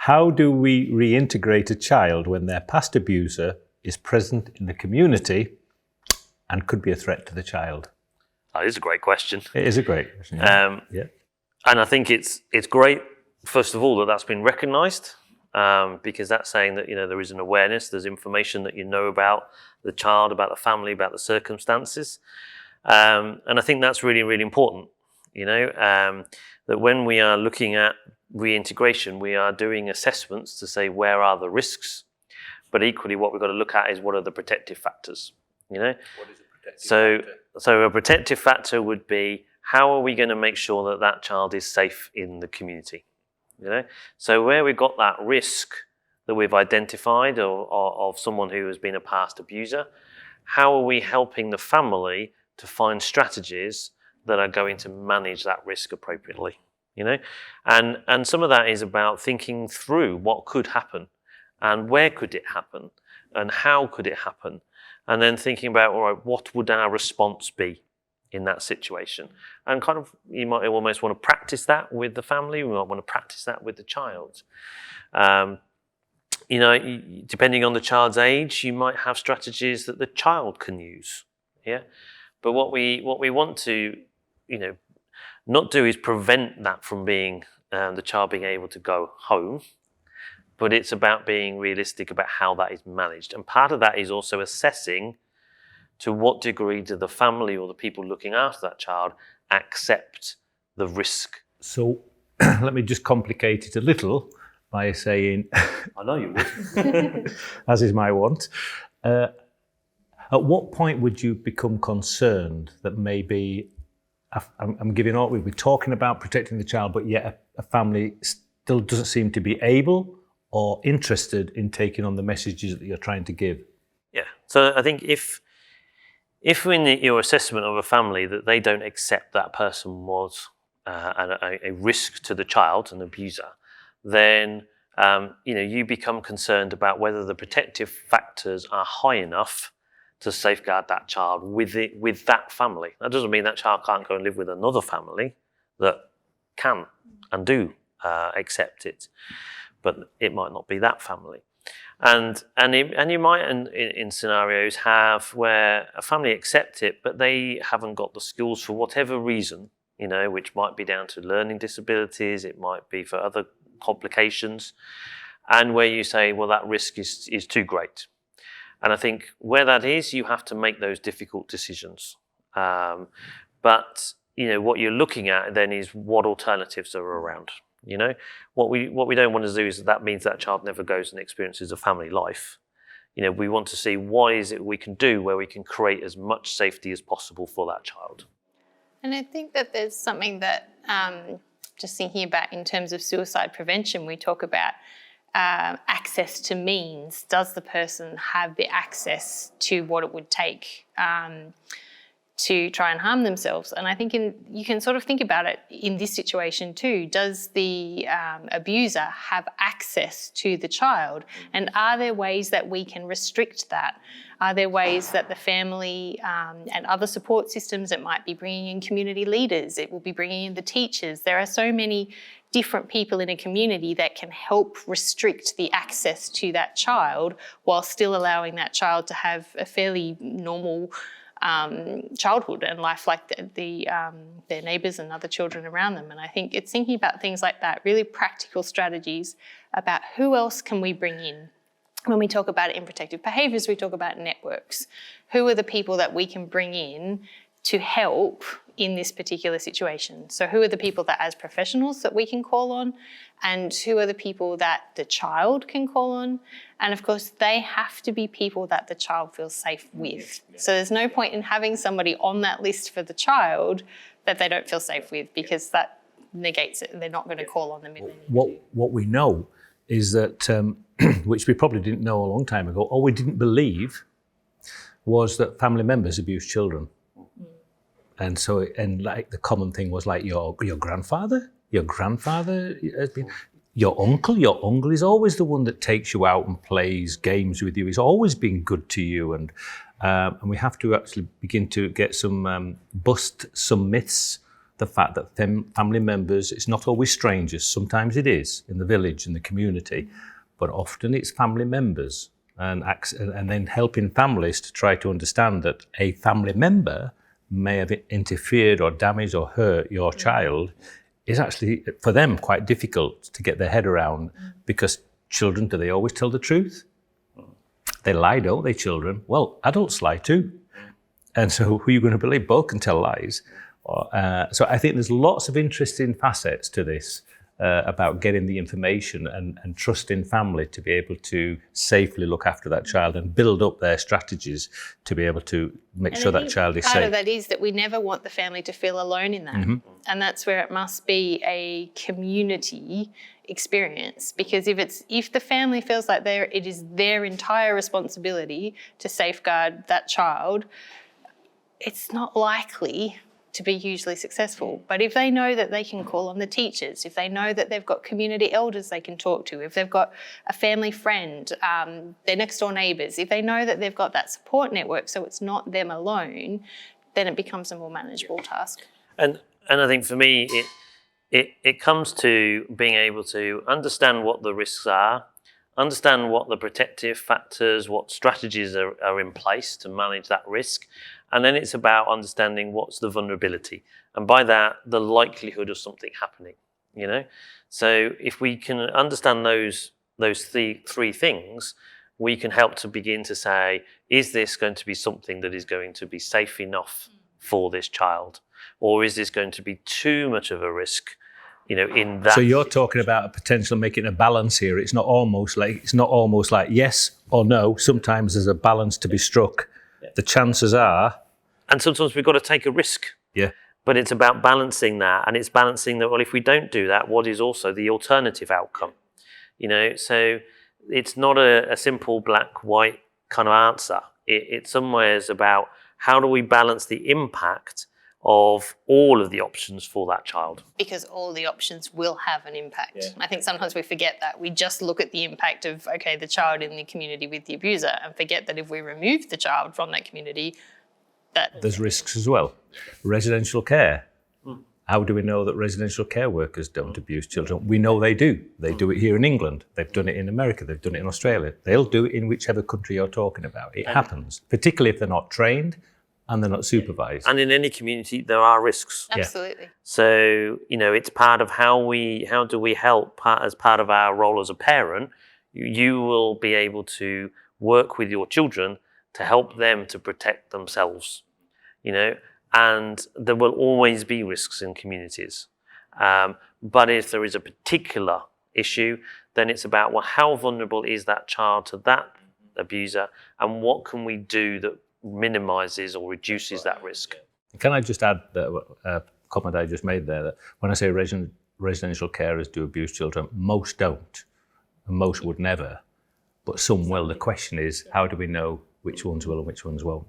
How do we reintegrate a child when their past abuser is present in the community and could be a threat to the child? That is a great question. It is a great question. Yeah. And I think it's great, first of all, that that's been recognised, because that's saying that, there is an awareness, there's information that you know about the child, about the family, about the circumstances. And I think that's really, really important, that when we are looking at reintegration, we are doing assessments to say where are the risks, but equally what we've got to look at is what are the protective factors, What is a protective factor? So a protective factor would be, how are we going to make sure that that child is safe in the community? So where we've got that risk that we've identified of someone who has been a past abuser, how are we helping the family to find strategies that are going to manage that risk appropriately? And some of that is about thinking through what could happen and where could it happen and how could it happen, and then thinking about, all right, what would our response be in that situation? And kind of, you might almost want to practice that with the family. We might want to practice that with the child. Depending on the child's age, you might have strategies that the child can use. Yeah. But what we want to, not do is prevent that from being the child being able to go home. But it's about being realistic about how that is managed. And part of that is also assessing to what degree do the family or the people looking after that child accept the risk. So let me just complicate it a little by saying... I know you would. As is my want. At what point would you become concerned that maybe, we're talking about protecting the child, but yet a family still doesn't seem to be able or interested in taking on the messages that you're trying to give? Yeah. So I think if in your assessment of a family that they don't accept that person was a risk to the child, an abuser, then you become concerned about whether the protective factors are high enough to safeguard that child with that family. That doesn't mean that child can't go and live with another family that can and do accept it, but it might not be that family. And you might in scenarios have where a family accept it, but they haven't got the skills for whatever reason, which might be down to learning disabilities, it might be for other complications, and where you say, well, that risk is too great. And I think where that is, you have to make those difficult decisions. But what you're looking at then is what alternatives are around. What we don't want to do is that means that child never goes and experiences a family life. We want to see what is it we can do where we can create as much safety as possible for that child. And I think that there's something that, just thinking about in terms of suicide prevention, we talk about access to means. Does the person have the access to what it would take to try and harm themselves? And I think you can sort of think about it in this situation too. Does the abuser have access to the child? And are there ways that we can restrict that? Are there ways that the family and other support systems, it might be bringing in community leaders, it will be bringing in the teachers. There are so many different people in a community that can help restrict the access to that child while still allowing that child to have a fairly normal childhood and life like their neighbours and other children around them. And I think it's thinking about things like that, really practical strategies about who else can we bring in. When we talk about it in protective behaviours, we talk about networks. Who are the people that we can bring in to help in this particular situation? So who are the people that as professionals that we can call on, and who are the people that the child can call on? And of course, they have to be people that the child feels safe with. So there's no point in having somebody on that list for the child that they don't feel safe with, because that negates it. They're not going to call on them. What we know is that, which we probably didn't know a long time ago, or we didn't believe, was that family members abuse children. And so, like the common thing was like your grandfather has been, your uncle is always the one that takes you out and plays games with you. He's always been good to you, and we have to actually begin to get bust some myths the fact that family members, it's not always strangers, sometimes it is in the village, in the community, but often it's family members, and then helping families to try to understand that a family member may have interfered or damaged or hurt your child is actually, for them, quite difficult to get their head around, because children, do they always tell the truth? They lie, don't they, children? Well, adults lie too. And so who are you going to believe? Both can tell lies. So I think there's lots of interesting facets to this about getting the information and trusting family to be able to safely look after that child and build up their strategies to be able to make sure that child is safe. Part of that is that we never want the family to feel alone in that. And that's where it must be a community experience, because if the family feels like it is their entire responsibility to safeguard that child, it's not likely to be hugely successful. But if they know that they can call on the teachers, if they know that they've got community elders they can talk to, if they've got a family friend, their next door neighbours, if they know that they've got that support network so it's not them alone, then it becomes a more manageable task. And I think for me, it comes to being able to understand what the risks are, understand what the protective factors, what strategies are in place to manage that risk. And then it's about understanding what's the vulnerability. And by that, the likelihood of something happening, you know? So if we can understand those three things, we can help to begin to say, is this going to be something that is going to be safe enough for this child? Or is this going to be too much of a risk, you know, in that? So you're talking about a potential making a balance here. It's not almost like yes or no. Sometimes there's a balance to be struck. The chances are. And sometimes we've got to take a risk. Yeah. But it's about balancing that. And it's balancing that, well, if we don't do that, what is also the alternative outcome? You know, so it's not a simple black-white kind of answer. It's somewhere about how do we balance the impact of all of the options for that child. Because all the options will have an impact. Yeah. I think sometimes we forget that. We just look at the impact of, okay, the child in the community with the abuser, and forget that if we remove the child from that community, there's risks as well. Residential care. How do we know that residential care workers don't abuse children? We know they do. They do it here in England. They've done it in America. They've done it in Australia. They'll do it in whichever country you're talking about. It happens, particularly if they're not trained and they're not supervised. And in any community, there are risks. Absolutely. Yeah. So, you know, it's part of how do we help as part of our role as a parent. You will be able to work with your children to help them to protect themselves, you know, and there will always be risks in communities. But if there is a particular issue, then it's about, well, how vulnerable is that child to that abuser, and what can we do that minimises or reduces that risk? Can I just add a comment I just made there, that when I say residential carers do abuse children, most don't, and most would never, but some will. The question is, how do we know which ones will and which ones won't?